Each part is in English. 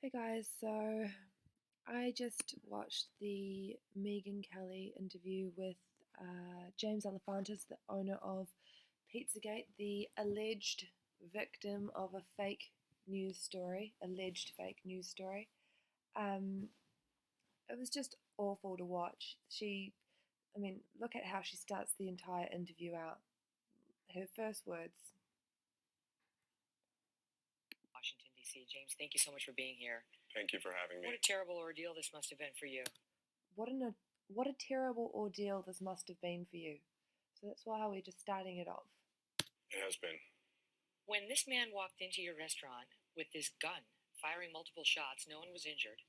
Hey guys, so I just watched the Megyn Kelly interview with James Alefantis, the owner of Pizzagate, the alleged victim of a alleged fake news story. Um, it was just awful to watch. Look at how she starts the entire interview out. Her first words. Washington, D.C. James, thank you so much for being here. Thank you for having me. What a terrible ordeal this must have been for you. What a terrible ordeal this must have been for you. So that's why we're just starting it off. It has been. When this man walked into your restaurant with this gun, firing multiple shots, no one was injured.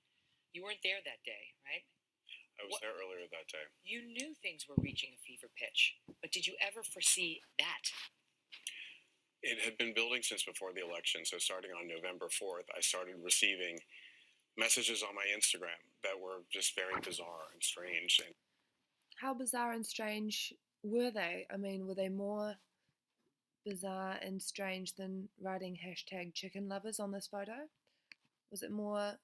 You weren't there that day, right? I was there earlier that day. You knew things were reaching a fever pitch, but did you ever foresee that? It had been building since before the election, so starting on November 4th, I started receiving messages on my Instagram that were just very bizarre and strange. And How bizarre and strange were they? I mean, were they more bizarre and strange than writing hashtag chicken lovers on this photo? Was it more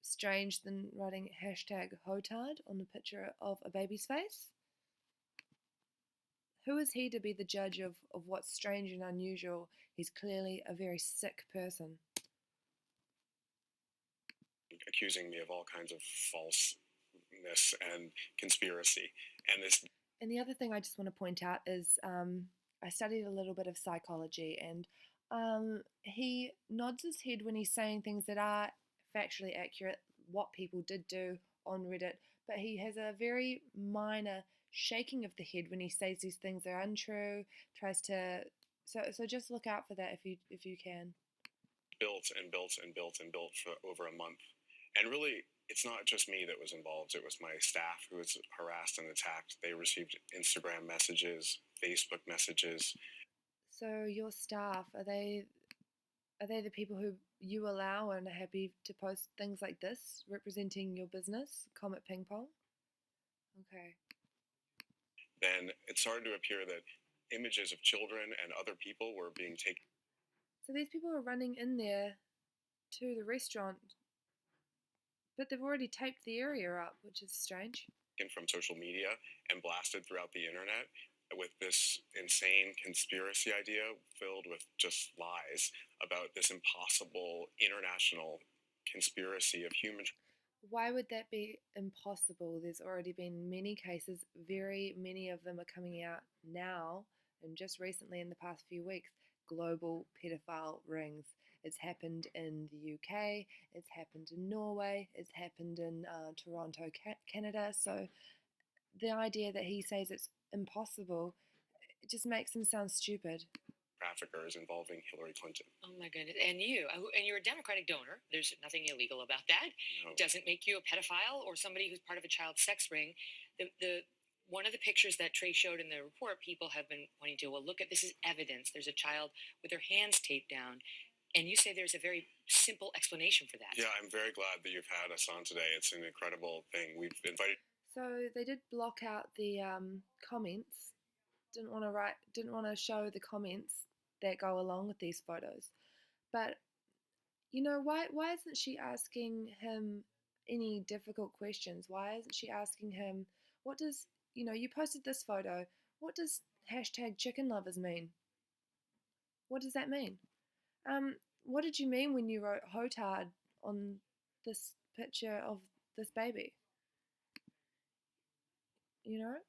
strange than writing hashtag hotard on a picture of a baby's face? Who is he to be the judge of what's strange and unusual? He's clearly a very sick person. accusing me of all kinds of falseness and conspiracy. And the other thing I just want to point out is I studied a little bit of psychology, and he nods his head when he's saying things that are factually accurate, what people did do on Reddit, but he has a very minor shaking of the head when he says these things are untrue, tries to... So just look out for that if you can. Built and built and built and built for over a month. And really, it's not just me that was involved. It was my staff who was harassed and attacked. They received Instagram messages, Facebook messages. So your staff, are they the people who you allow and are happy to post things like this, representing your business, Comet Ping Pong? Okay. Then it started to appear that images of children and other people were being taken. So these people are running in there to the restaurant, but they've already taped the area up, which is strange. From social media and blasted throughout the internet with this insane conspiracy idea filled with just lies about this impossible international conspiracy of human. Why would that be impossible? There's already been many cases, very many of them are coming out now, and just recently in the past few weeks, global pedophile rings. It's happened in the UK, it's happened in Norway, it's happened in Toronto, Canada. So the idea that he says it's impossible, it just makes him sound stupid. Traffickers involving Hillary Clinton. Oh my goodness. And you're a Democratic donor. There's nothing illegal about that. No. It doesn't make you a pedophile or somebody who's part of a child sex ring. One of the pictures that Trey showed in the report, people have been pointing to, well, look at, this is evidence. There's a child with her hands taped down. And you say there's a very simple explanation for that. Yeah, I'm very glad that you've had us on today. It's an incredible thing. We've invited. So they did block out the comments. Didn't want to show the comments that go along with these photos. But you know, why isn't she asking him any difficult questions? Why isn't she asking him, what does, you posted this photo, what does hashtag chicken lovers mean? What does that mean? What did you mean when you wrote hotard on this picture of this baby? Your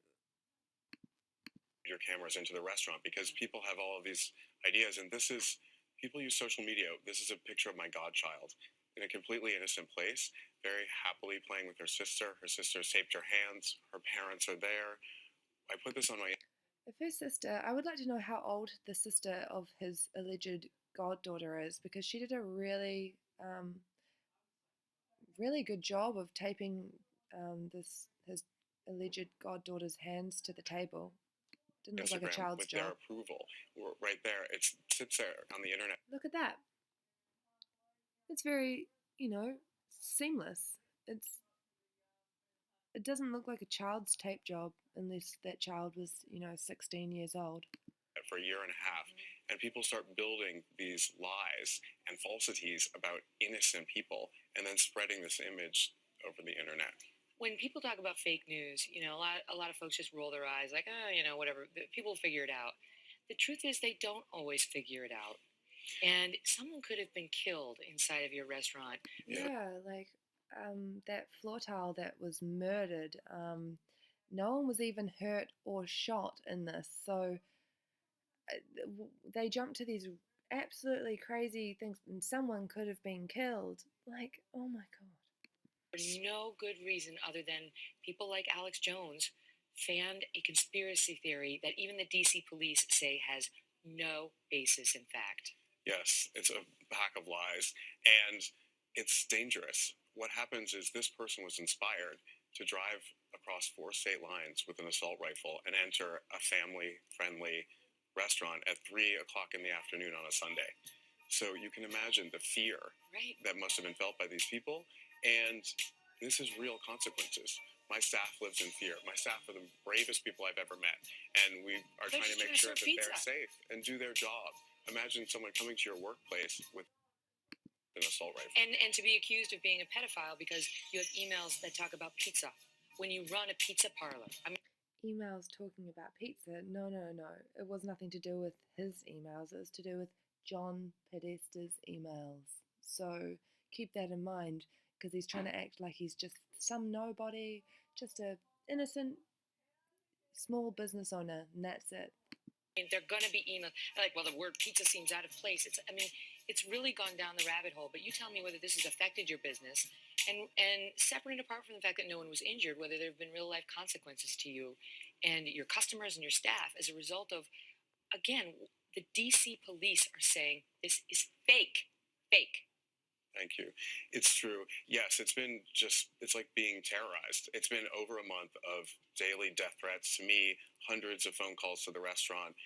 cameras into the restaurant because people have all of these ideas, and people use social media. This is a picture of my godchild in a completely innocent place, very happily playing with her sister. Her sister taped her hands. Her parents are there. I put this on my... If her sister, I would like to know how old the sister of his alleged goddaughter is, because she did a really, really good job of taping his alleged goddaughter's hands to the table. Didn't look like a child's with job. Their approval, right there. It sits there on the internet. Look at that. It's very, seamless. It doesn't look like a child's tape job unless that child was, 16 years old. For a year and a half, and people start building these lies and falsities about innocent people and then spreading this image over the internet. When people talk about fake news, a lot of folks just roll their eyes like, oh, whatever. People figure it out. The truth is, they don't always figure it out. And someone could have been killed inside of your restaurant. Yeah, like that floor tile that was murdered. No one was even hurt or shot in this. So they jumped to these absolutely crazy things, and someone could have been killed. Like, oh my God. For no good reason other than people like Alex Jones fanned a conspiracy theory that even the DC police say has no basis in fact. Yes, it's a pack of lies, and it's dangerous. What happens is this person was inspired to drive across 4 state lines with an assault rifle and enter a family-friendly restaurant at 3 o'clock in the afternoon on a Sunday. So you can imagine the fear that must have been felt by these people, and this is real consequences. My staff lives in fear. My staff are the bravest people I've ever met, and we are trying to make sure that they're safe and do their job. Imagine someone coming to your workplace with an assault rifle. And to be accused of being a pedophile because you have emails that talk about pizza. When you run a pizza parlor. Emails talking about pizza? No. It was nothing to do with his emails. It was to do with John Podesta's emails. So keep that in mind, because he's trying to act like he's just some nobody, just a innocent small business owner, and that's it. They're going to be emails like, well, the word pizza seems out of place. It's really gone down the rabbit hole. But you tell me whether this has affected your business, and separate and apart from the fact that no one was injured, whether there have been real life consequences to you and your customers and your staff as a result of, again, the DC police are saying this is fake. Thank you. It's true. Yes, it's like being terrorized. It's been over a month of daily death threats to me, hundreds of phone calls to the restaurant,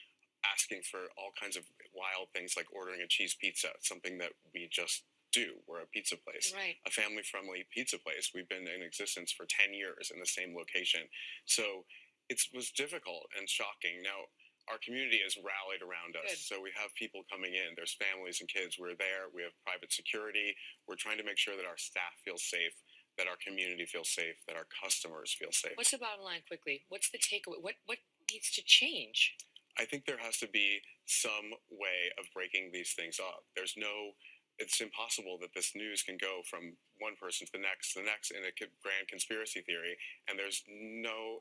asking for all kinds of wild things like ordering a cheese pizza, something that we just do. We're a pizza place, a family-friendly pizza place. We've been in existence for 10 years in the same location. So it was difficult and shocking. Now, our community has rallied around us. Good. So we have people coming in. There's families and kids. We're there. We have private security. We're trying to make sure that our staff feels safe, that our community feels safe, that our customers feel safe. What's the bottom line quickly? What's the takeaway? What needs to change? I think there has to be some way of breaking these things up. It's impossible that this news can go from one person to the next in a grand conspiracy theory, and there's no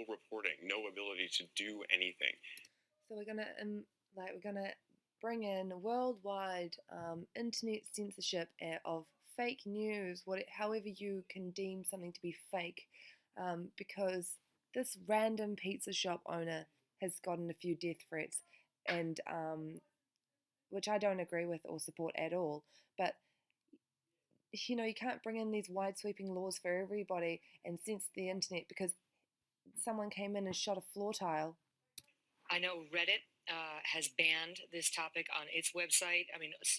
reporting, no ability to do anything. So we're gonna bring in worldwide internet censorship of fake news, however you can deem something to be fake, because this random pizza shop owner has gotten a few death threats, and which I don't agree with or support at all. But you can't bring in these wide sweeping laws for everybody and censor the internet because someone came in and shot a floor tile. I know Reddit has banned this topic on its website.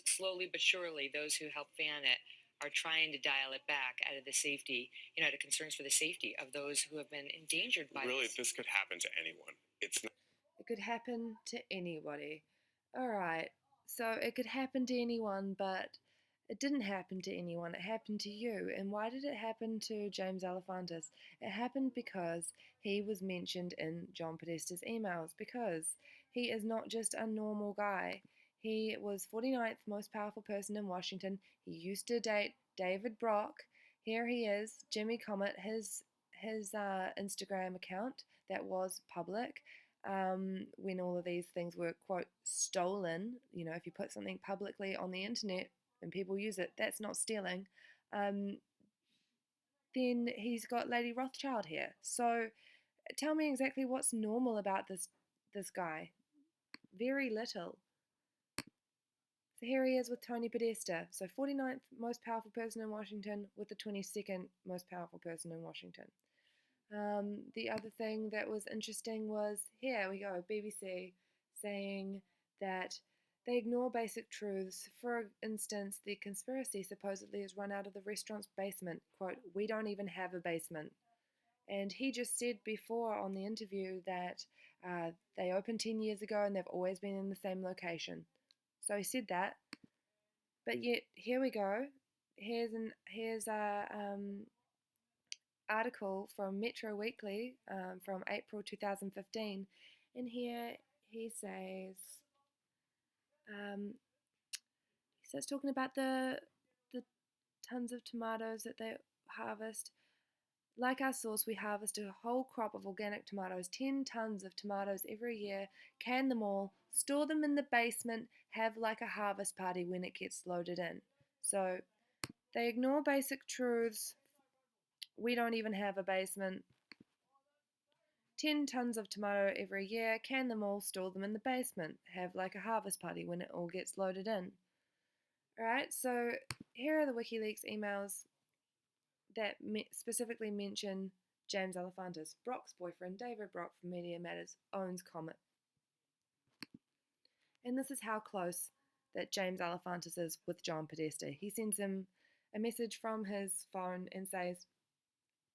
Slowly but surely, those who help ban it are trying to dial it back out of the safety, out of concerns for the safety of those who have been endangered by this. This could happen to anyone. It could happen to anybody. All right. So it could happen to anyone, but it didn't happen to anyone. It happened to you. And why did it happen to James Alefantis? It happened because he was mentioned in John Podesta's emails, because he is not just a normal guy. He was 49th most powerful person in Washington. He used to date David Brock. Here he is, Jimmy Comet, his Instagram account that was public. When all of these things were, quote, stolen, if you put something publicly on the internet and people use it, that's not stealing. Then he's got Lady Rothschild here. So tell me exactly what's normal about this guy. Very little. So here he is with Tony Podesta. So 49th most powerful person in Washington with the 22nd most powerful person in Washington. The other thing that was interesting was, here we go, BBC saying that they ignore basic truths. For instance, the conspiracy supposedly is run out of the restaurant's basement. Quote, we don't even have a basement. And he just said before on the interview that They opened 10 years ago and they've always been in the same location. So he said that. But yet, here we go. Here's a article from Metro Weekly from April 2015, and here he says he starts talking about the tons of tomatoes that they harvest. Like our source, we harvest a whole crop of organic tomatoes, 10 tons of tomatoes every year, can them all, store them in the basement, have like a harvest party when it gets loaded in. So they ignore basic truths. We don't even have a basement. 10 tons of tomato every year, can them all, store them in the basement, have like a harvest party when it all gets loaded in. Alright, so here are the WikiLeaks emails that specifically mention James Alefantis. Brock's boyfriend, David Brock from Media Matters, owns Comet. And this is how close that James Alefantis is with John Podesta. He sends him a message from his phone and says,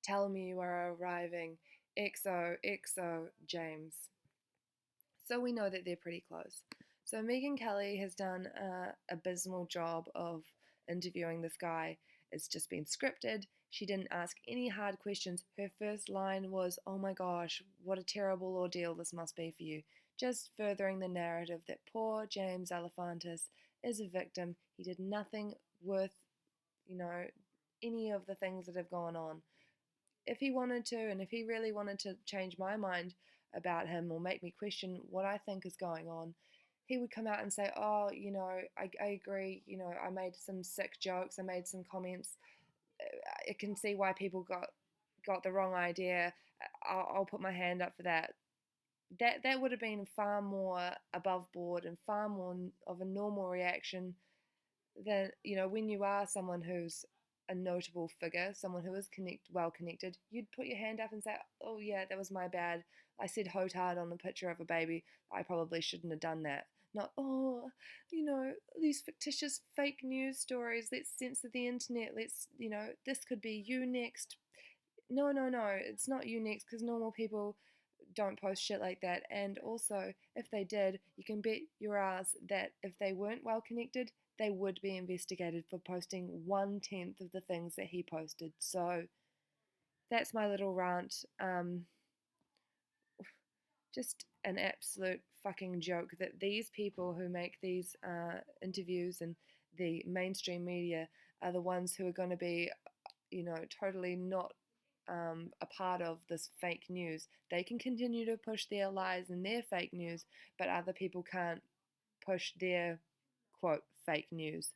"Tell me you are arriving. XOXO, James." So we know that they're pretty close. So Megyn Kelly has done an abysmal job of interviewing this guy. It's just been scripted. She didn't ask any hard questions. Her first line was, "Oh my gosh, what a terrible ordeal this must be for you." Just furthering the narrative that poor James Alefantis is a victim. He did nothing worth, any of the things that have gone on. If he wanted to, and if he really wanted to change my mind about him or make me question what I think is going on, he would come out and say, "Oh, I agree, I made some sick jokes, I made some comments. I can see why people got the wrong idea. I'll put my hand up for that." That would have been far more above board and far more of a normal reaction than, when you are someone who's a notable figure, someone who is well connected, you'd put your hand up and say, "Oh yeah, that was my bad. I said hotard on a picture of a baby. I probably shouldn't have done that." Not, "Oh, these fictitious fake news stories. Let's censor the internet. Let's, this could be you next." No, no, no. It's not you next, because normal people don't post shit like that. And also, if they did, you can bet your ass that if they weren't well connected, they would be investigated for posting 1/10 of the things that he posted. So that's my little rant. Just an absolute fucking joke that these people who make these interviews and the mainstream media are the ones who are going to be, totally not a part of this fake news. They can continue to push their lies and their fake news, but other people can't push their quote fake news.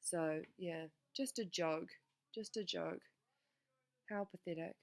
So yeah, just a joke. Just a joke. How pathetic.